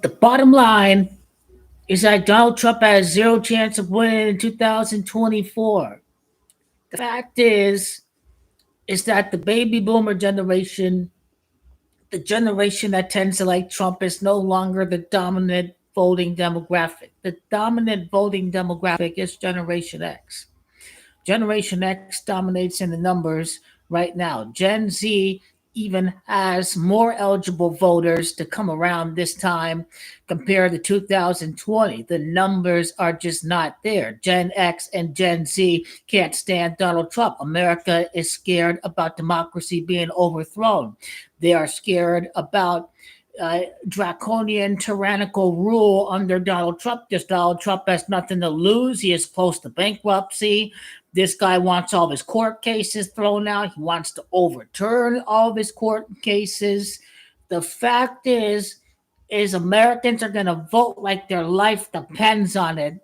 The bottom line is that Donald Trump has zero chance of winning in 2024. The fact is that the baby boomer generation, the generation that tends to like Trump, is no longer the dominant voting demographic. The dominant voting demographic is Generation X. Generation X dominates in the numbers right now. Gen Z even has more eligible voters to come around this time compared to 2020. The numbers are just not there. Gen X and Gen Z can't stand Donald Trump. America is scared about democracy being overthrown. They are scared about draconian tyrannical rule under Donald Trump. This Donald Trump has nothing to lose. He is close to bankruptcy. This guy wants all of his court cases thrown out. He wants to overturn all of his court cases. The fact is Americans are going to vote like their life depends on it.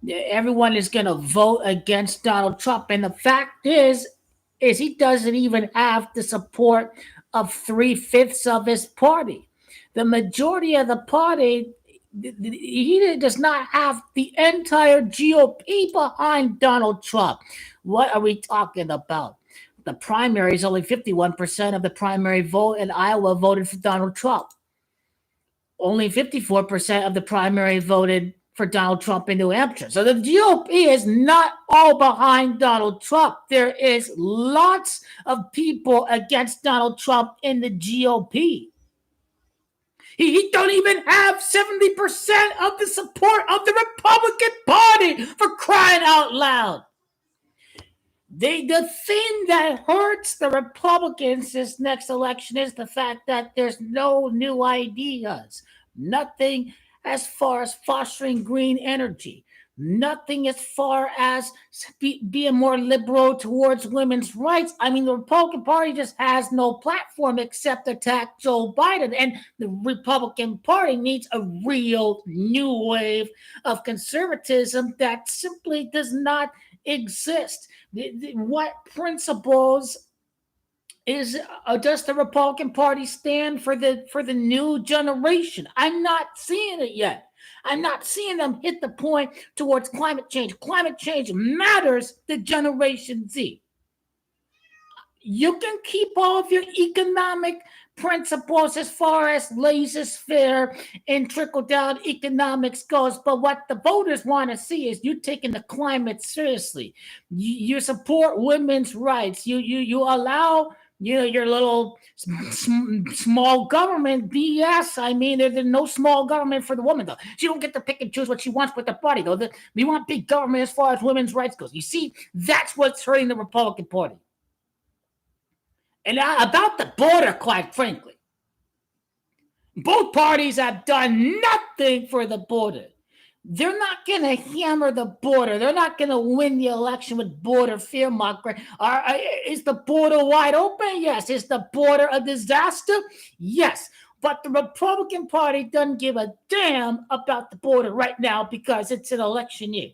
Everyone is going to vote against Donald Trump, and the fact is he doesn't even have the support of 3/5 of his party. The majority of the party, he does not have the entire GOP behind Donald Trump. What are we talking about? The primaries, only 51% of the primary vote in Iowa voted for Donald Trump. Only 54% of the primary voted for Donald Trump in New Hampshire. So the GOP is not all behind Donald Trump. There is lots of people against Donald Trump in the GOP. He don't even have 70% of the support of the Republican Party, for crying out loud. The thing that hurts the Republicans this next election is the fact that there's no new ideas. Nothing as far as fostering green energy. Nothing as far as being more liberal towards women's rights. I mean, the Republican Party just has no platform except attack Joe Biden. And the Republican Party needs a real new wave of conservatism that simply does not exist. What principles does the Republican Party stand for the new generation? I'm not seeing it yet. I'm not seeing them hit the point towards climate change. Climate change matters to Generation Z. You can keep all of your economic principles as far as laissez-faire and trickle-down economics goes, but what the voters want to see is you taking the climate seriously. You support women's rights. You allow your little small government BS. I mean, there's no small government for the woman, though. She don't get to pick and choose what she wants with her body, though. We want big government as far as women's rights goes. You see, that's what's hurting the Republican Party. And about the border, quite frankly, both parties have done nothing for the border. They're not going to hammer the border. They're not going to win the election with border fear mongering. Is the border wide open? Yes. Is the border a disaster? Yes. But the Republican Party doesn't give a damn about the border right now because it's an election year.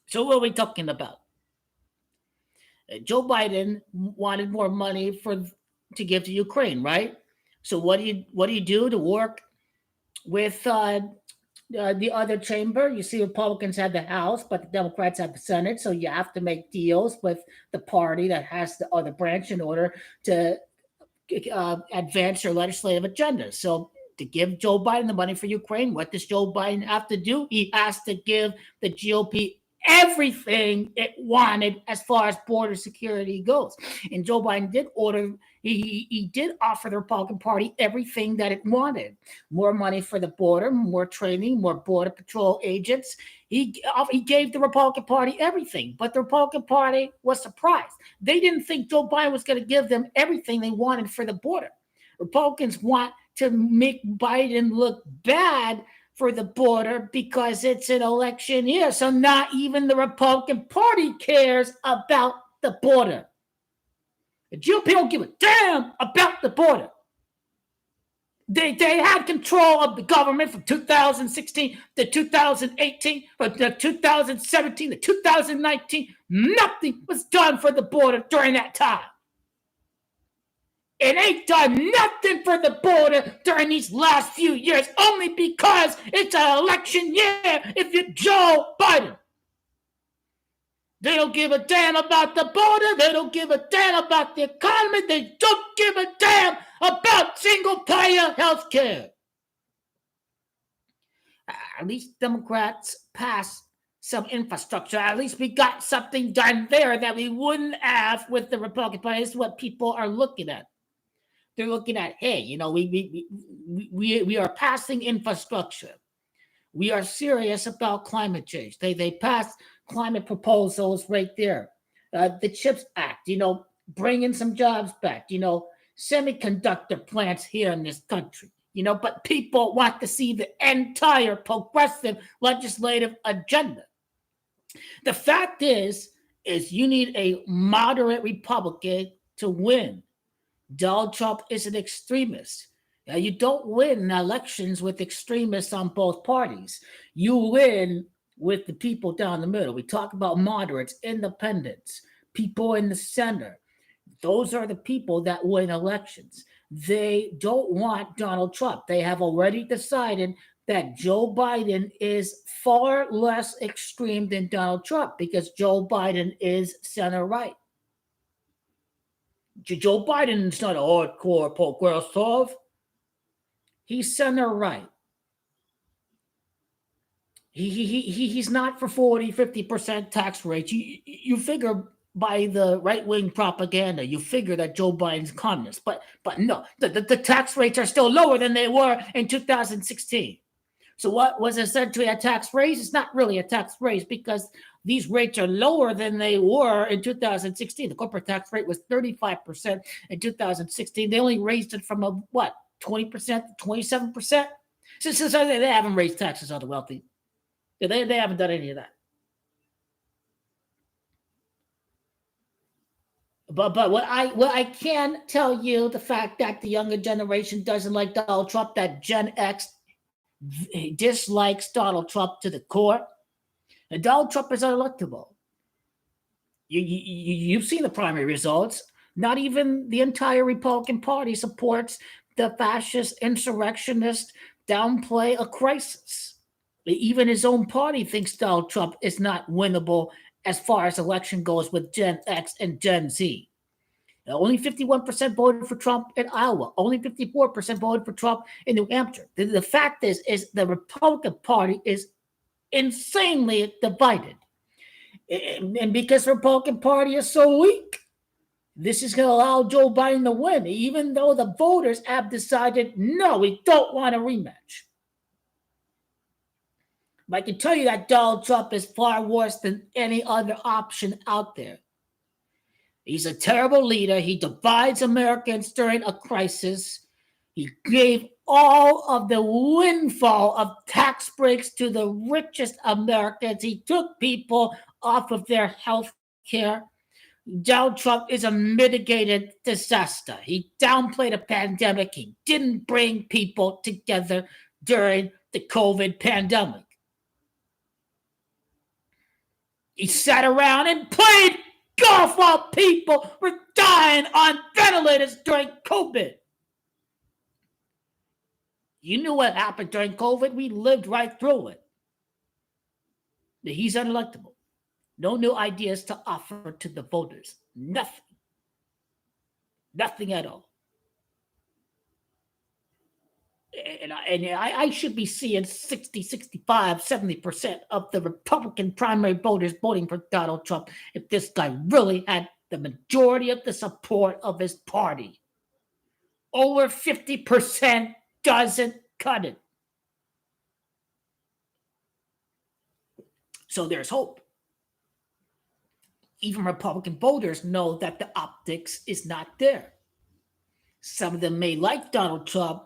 So what are we talking about? Joe Biden wanted more money to give to Ukraine, right? So what do you do to work with the other chamber? You see, Republicans have the House, but the Democrats have the Senate. So you have to make deals with the party that has the other branch in order to advance your legislative agenda. So to give Joe Biden the money for Ukraine, what does Joe Biden have to do? He has to give the GOP everything it wanted as far as border security goes. And Joe Biden did he did offer the Republican Party everything that it wanted. More money for the border, more training, more border patrol agents. He gave the Republican Party everything, but the Republican Party was surprised. They didn't think Joe Biden was going to give them everything they wanted for the border. Republicans want to make Biden look bad for the border because it's an election year. So not even the Republican Party cares about the border. The GOP don't give a damn about the border. They had control of the government from 2016 to 2018, from 2017 to 2019. Nothing was done for the border during that time. It ain't done nothing for the border during these last few years, only because it's an election year if you're Joe Biden. They don't give a damn about the border. They don't give a damn about the economy. They don't give a damn about single-payer health care. At least Democrats passed some infrastructure. At least we got something done there that we wouldn't have with the Republican Party. This is what people are looking at. They're looking at, hey, we are passing infrastructure. We are serious about climate change. They passed climate proposals right there. The CHIPS Act, bringing some jobs back. Semiconductor plants here in this country. But people want to see the entire progressive legislative agenda. The fact is you need a moderate Republican to win. Donald Trump is an extremist. You don't win elections with extremists on both parties. You win with the people down the middle. We talk about moderates, independents, people in the center. Those are the people that win elections. They don't want Donald Trump. They have already decided that Joe Biden is far less extreme than Donald Trump because Joe Biden is center right. Joe Biden is not a hardcore progressive. He's center right. He's not for 40, 50% tax rates. You figure by the right-wing propaganda, you figure that Joe Biden's communist. But no, the tax rates are still lower than they were in 2016. So what was essentially a tax raise? It's not really a tax raise because these rates are lower than they were in 2016. The corporate tax rate was 35% in 2016. They only raised it from 20% to 27%? So they haven't raised taxes on the wealthy. They haven't done any of that. But what I can tell you, the fact that the younger generation doesn't like Donald Trump, that Gen X dislikes Donald Trump to the core, and Donald Trump is unelectable. You've seen the primary results. Not even the entire Republican Party supports the fascist insurrectionist downplay a crisis. Even his own party thinks Donald Trump is not winnable as far as election goes with Gen X and Gen Z. Only 51% voted for Trump in Iowa. Only 54% voted for Trump in New Hampshire. The fact is the Republican Party is insanely divided. And because the Republican Party is so weak, this is going to allow Joe Biden to win, even though the voters have decided, no, we don't want a rematch. But I can tell you that Donald Trump is far worse than any other option out there. He's a terrible leader. He divides Americans during a crisis. He gave all of the windfall of tax breaks to the richest Americans. He took people off of their health care. Donald Trump is a mitigated disaster. He downplayed a pandemic. He didn't bring people together during the COVID pandemic. He sat around and played golf while people were dying on ventilators during COVID. You knew what happened during COVID. We lived right through it. He's unelectable. No new ideas to offer to the voters. Nothing. Nothing at all. And I should be seeing 60, 65, 70% of the Republican primary voters voting for Donald Trump if this guy really had the majority of the support of his party. Over 50% doesn't cut it. So there's hope. Even Republican voters know that the optics is not there. Some of them may like Donald Trump,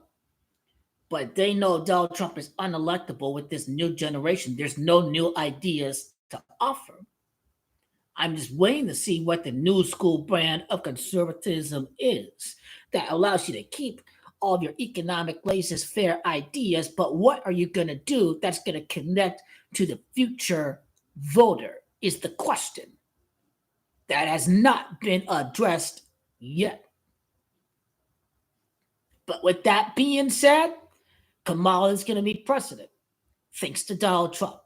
but they know Donald Trump is unelectable with this new generation. There's no new ideas to offer. I'm just waiting to see what the new school brand of conservatism is that allows you to keep all of your economic laissez-faire ideas, but what are you going to do that's going to connect to the future voter is the question that has not been addressed yet. But with that being said, Kamala is going to be president, thanks to Donald Trump,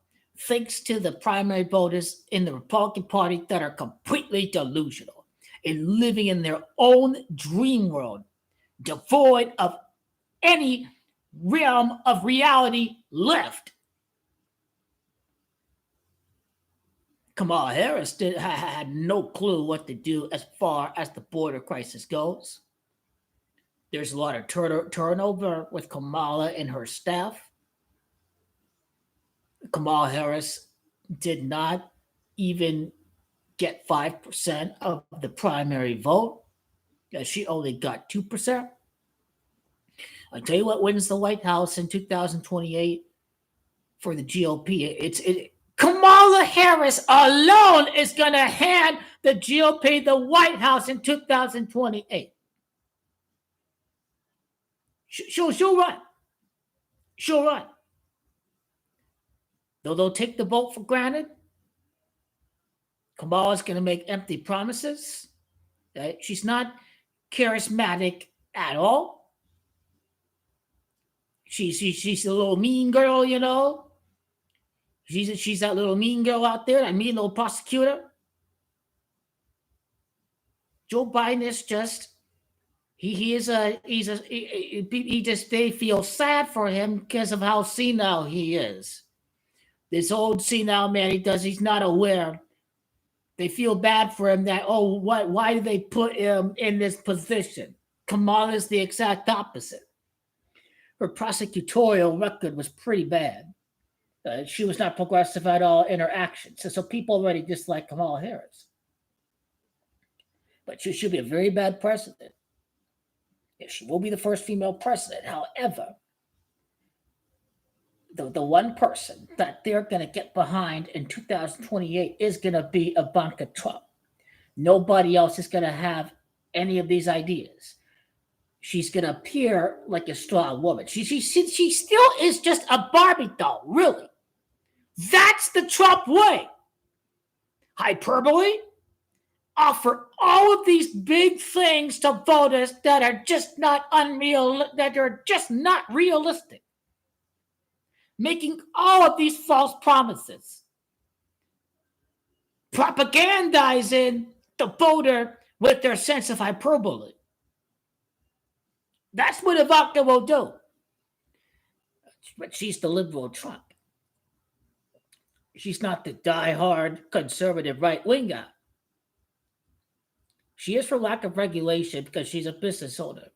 thanks to the primary voters in the Republican Party that are completely delusional and living in their own dream world, devoid of any realm of reality left. Kamala Harris had no clue what to do as far as the border crisis goes. There's a lot of turnover with Kamala and her staff. Kamala Harris did not even get 5% of the primary vote. She only got 2%. I'll tell you what wins the White House in 2028 for the GOP. Kamala Harris alone is going to hand the GOP the White House in 2028. She'll run. She'll run. Though they'll take the vote for granted, Kamala's going to make empty promises. Right? She's not charismatic at all. She's a little mean girl, you know. She's that little mean girl out there, that mean little prosecutor. Joe Biden is just they feel sad for him because of how senile he is. This old senile man, he's not aware. They feel bad for him that, why did they put him in this position? Kamala is the exact opposite. Her prosecutorial record was pretty bad. She was not progressive at all in her actions. So people already dislike Kamala Harris. But she should be a very bad president. Yeah, she will be the first female president. However, the one person that they're going to get behind in 2028 is going to be Ivanka Trump. Nobody else is going to have any of these ideas. She's going to appear like a strong woman. She still is just a Barbie doll, really. That's the Trump way. Hyperbole. Offer all of these big things to voters that are just not realistic. Making all of these false promises. Propagandizing the voter with their sense of hyperbole. That's what Ivanka will do. But she's the liberal Trump. She's not the die-hard conservative right-wing guy. She is for lack of regulation because she's a business owner.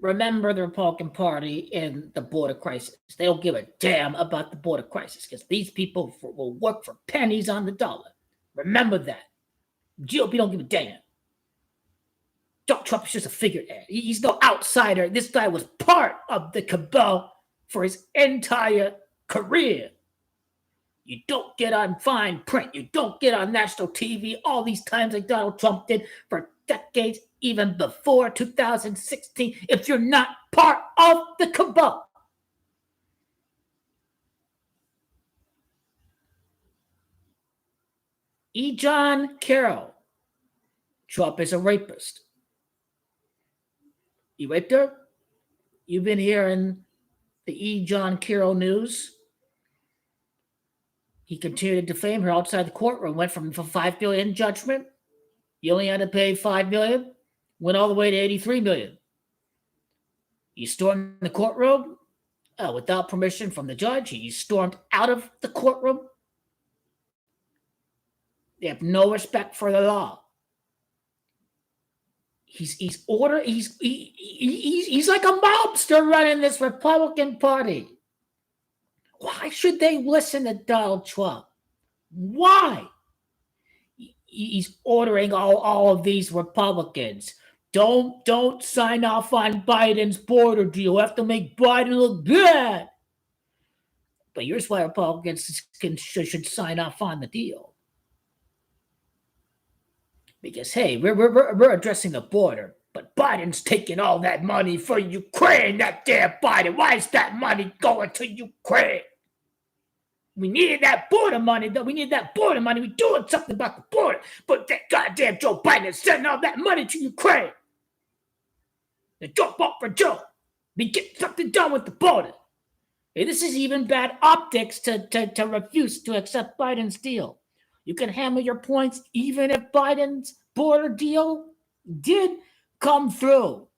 Remember the Republican Party in the border crisis. They don't give a damn about the border crisis because these people will work for pennies on the dollar. Remember that. GOP don't give a damn. Donald Trump is just a figurehead. He's no outsider. This guy was part of the cabal for his entire career. You don't get on fine print. You don't get on national TV all these times like Donald Trump did for decades, even before 2016, if you're not part of the cabal. John Carroll. Trump is a rapist. You raped her? You've been hearing the John Carroll news. He continued to defame her outside the courtroom, went from $5 billion judgment. You only had to pay $5 million, went all the way to $83 million. He stormed the courtroom without permission from the judge. He stormed out of the courtroom. They have no respect for the law. He's like a mobster running this Republican Party. Why should they listen to Donald Trump? Why? He's ordering all of these Republicans. Don't sign off on Biden's border deal. We have to make Biden look bad. But here's why Republicans should sign off on the deal. Because, hey, we're addressing the border, but Biden's taking all that money for Ukraine, that damn Biden. Why is that money going to Ukraine? We needed that border money, though. We need that border money. We're doing something about the border. But that goddamn Joe Biden is sending all that money to Ukraine. The drop off for Joe. We get something done with the border. Hey, this is even bad optics to refuse to accept Biden's deal. You can hammer your points even if Biden's border deal did come through.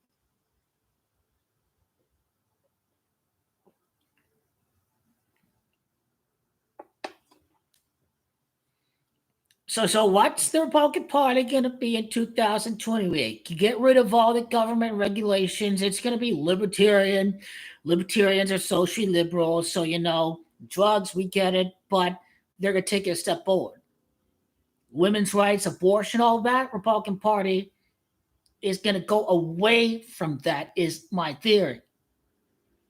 So what's the Republican Party going to be in 2028? You get rid of all the government regulations. It's going to be libertarian. Libertarians are socially liberal, so drugs, we get it, but they're going to take it a step forward. Women's rights, abortion, all that. Republican Party is going to go away from that. Is my theory.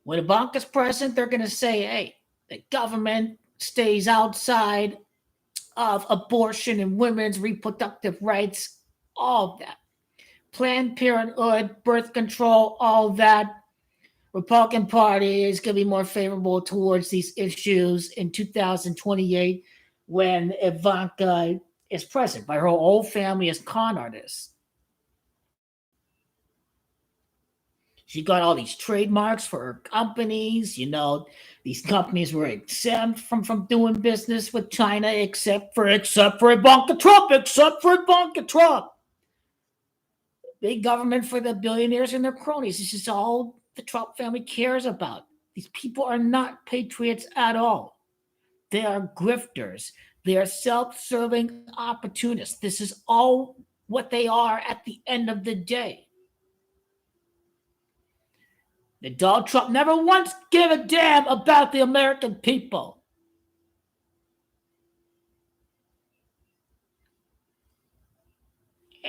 When Ivanka's president, they're going to say, "Hey, the government stays outside of abortion and women's reproductive rights, all of that. Planned Parenthood, birth control, all that." Republican Party is going to be more favorable towards these issues in 2028 when Ivanka is president, by her whole family as con artists. She got all these trademarks for her companies. These companies were exempt from doing business with China, except for Ivanka Trump. Big government for the billionaires and their cronies. This is all the Trump family cares about. These people are not patriots at all. They are grifters. They are self-serving opportunists. This is all what they are at the end of the day. Donald Trump never once gave a damn about the American people.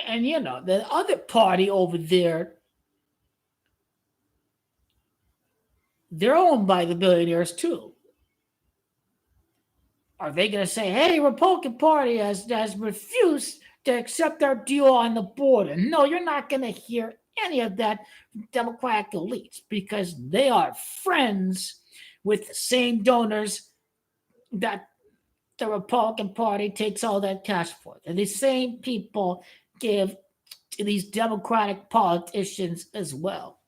And the other party over there, they're owned by the billionaires too. Are they going to say, "Hey, Republican Party has refused to accept our deal on the border"? No, you're not going to hear any of that from Democratic elites because they are friends with the same donors that the Republican Party takes all that cash for. And these same people give to these Democratic politicians as well.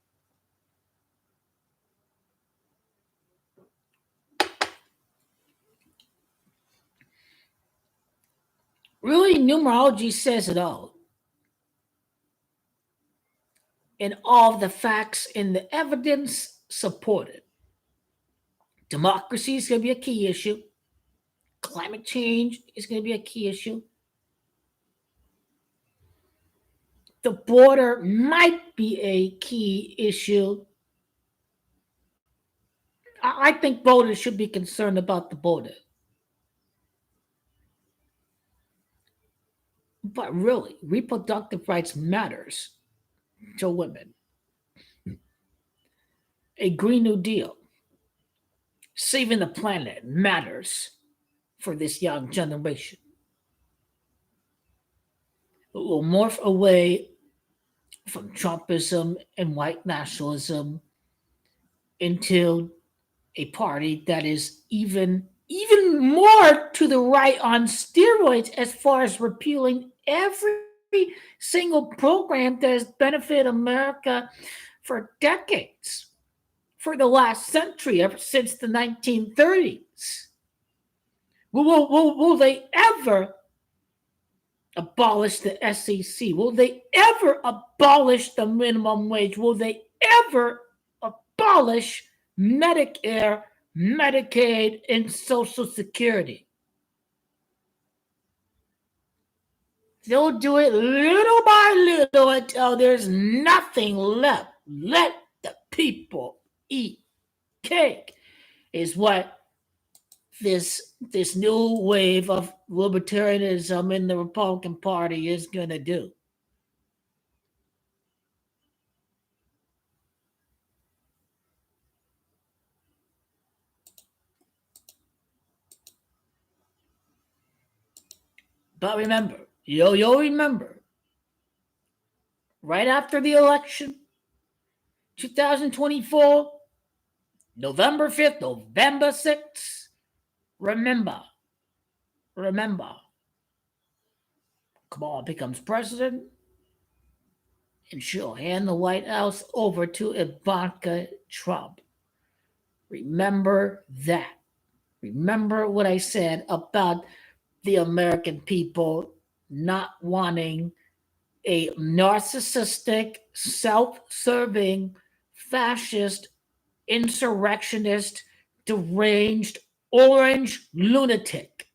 Really, numerology says it all. And all of the facts and the evidence support it. Democracy is going to be a key issue. Climate change is going to be a key issue. The border might be a key issue. I think voters should be concerned about the border. But really, reproductive rights matters to women. A Green New Deal, saving the planet matters for this young generation. It will morph away from Trumpism and white nationalism into a party that is even more to the right on steroids as far as repealing every single program that has benefited America for decades, for the last century, ever since the 1930s. Will they ever abolish the SEC? Will they ever abolish the minimum wage? Will they ever abolish Medicare, Medicaid, and Social Security? They'll do it little by little until there's nothing left. Let the people eat cake is what this new wave of libertarianism in the Republican Party is going to do. But remember, you'll remember, right after the election, 2024, November 5th, November 6th, remember, Kamala becomes president, and she'll hand the White House over to Ivanka Trump. Remember that. Remember what I said about the American people not wanting a narcissistic, self serving, fascist, insurrectionist, deranged, orange lunatic.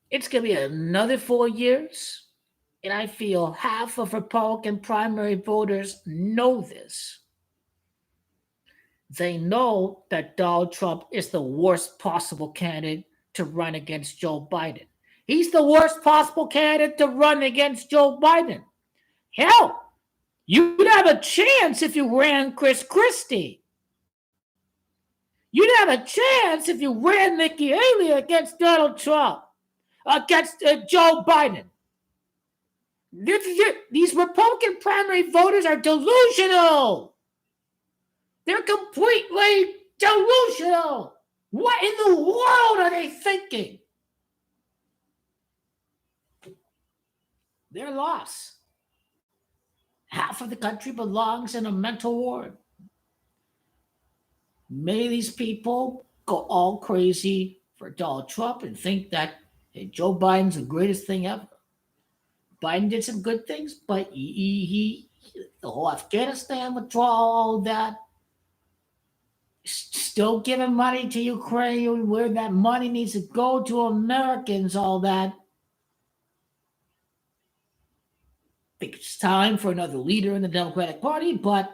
It's going to be another 4 years. And I feel half of Republican primary voters know this. They know that Donald Trump is the worst possible candidate to run against Joe Biden. He's the worst possible candidate to run against Joe Biden. Hell, you'd have a chance if you ran Chris Christie. You'd have a chance if you ran Nikki Haley against Donald Trump, against Joe Biden. These Republican primary voters are delusional. They're completely delusional. What in the world are they thinking? They're lost. Half of the country belongs in a mental ward. Many of these people go all crazy for Donald Trump and think that Joe Biden's the greatest thing ever. Biden did some good things, but he the whole Afghanistan withdrawal, all that, still giving money to Ukraine where that money needs to go to Americans, all that. I think it's time for another leader in the Democratic Party, but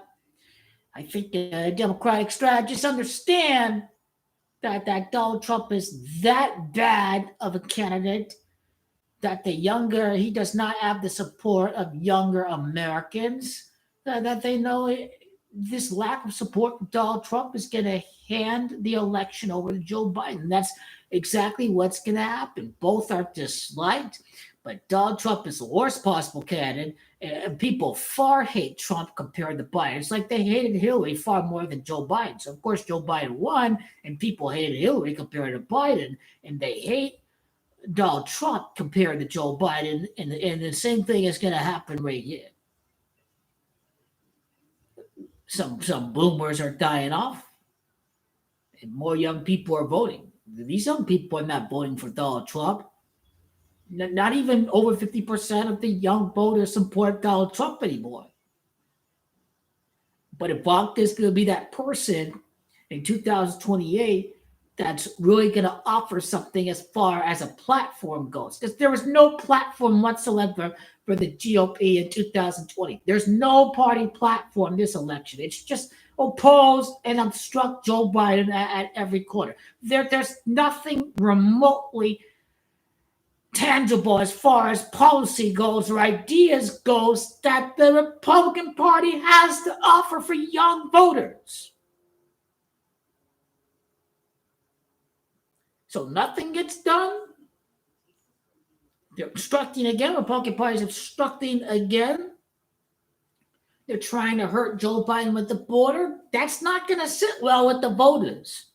I think Democratic strategists understand that Donald Trump is that bad of a candidate that he does not have the support of younger Americans, that they know this lack of support from Donald Trump is going to hand the election over to Joe Biden. That's exactly what's going to happen. Both are disliked, but Donald Trump is the worst possible candidate, and people far hate Trump compared to Biden. It's like they hated Hillary far more than Joe Biden. So, of course, Joe Biden won, and people hated Hillary compared to Biden, and they hate Donald Trump compared to Joe Biden, and the same thing is going to happen right here. Some boomers are dying off, and more young people are voting. These young people are not voting for Donald Trump. Not even over 50% of the young voters support Donald Trump anymore. But Ivanka is going to be that person in 2028 that's really going to offer something as far as a platform goes. Because there was no platform whatsoever for the GOP in 2020. There's no party platform this election. It's just oppose and obstruct Joe Biden at every corner. There's nothing remotely tangible as far as policy goes or ideas goes that the Republican Party has to offer for young voters. So nothing gets done. They're obstructing again. Republican Party is obstructing again. They're trying to hurt Joe Biden with the border. That's not going to sit well with the voters.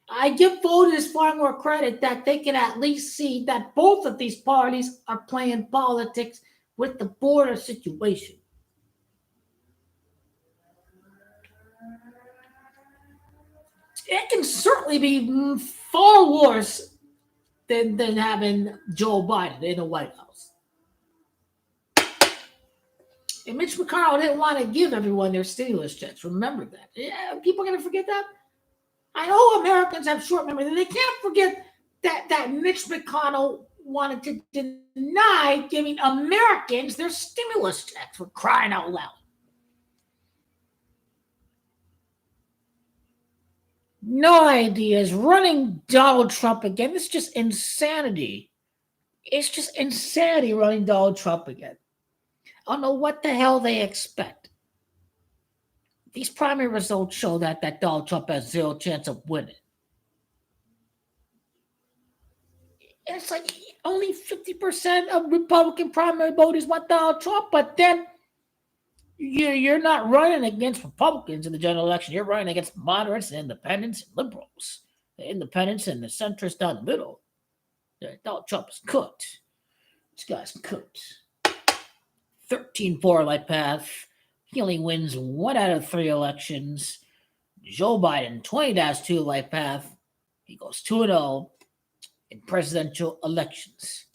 I give voters far more credit that they can at least see that both of these parties are playing politics with the border situation. It can certainly be far worse than having Joe Biden in the White House. And Mitch McConnell didn't want to give everyone their stimulus checks. Remember that. Yeah, people are going to forget that. I know Americans have short memory. They can't forget that Mitch McConnell wanted to deny giving Americans their stimulus checks, for crying out loud. No ideas. Running Donald Trump again. It's just insanity. It's just insanity running Donald Trump again. I don't know what the hell they expect. These primary results show that Donald Trump has zero chance of winning. It's like only 50% of Republican primary voters want Donald Trump, but then you're not running against Republicans in the general election. You're running against moderates and independents and liberals. the independents and the centrists down the middle. Donald Trump is cooked. This guy's cooked. 13-4 life path. He only wins 1 out of 3 elections. Joe Biden, 20-2 life path. He goes 2-0 in presidential elections.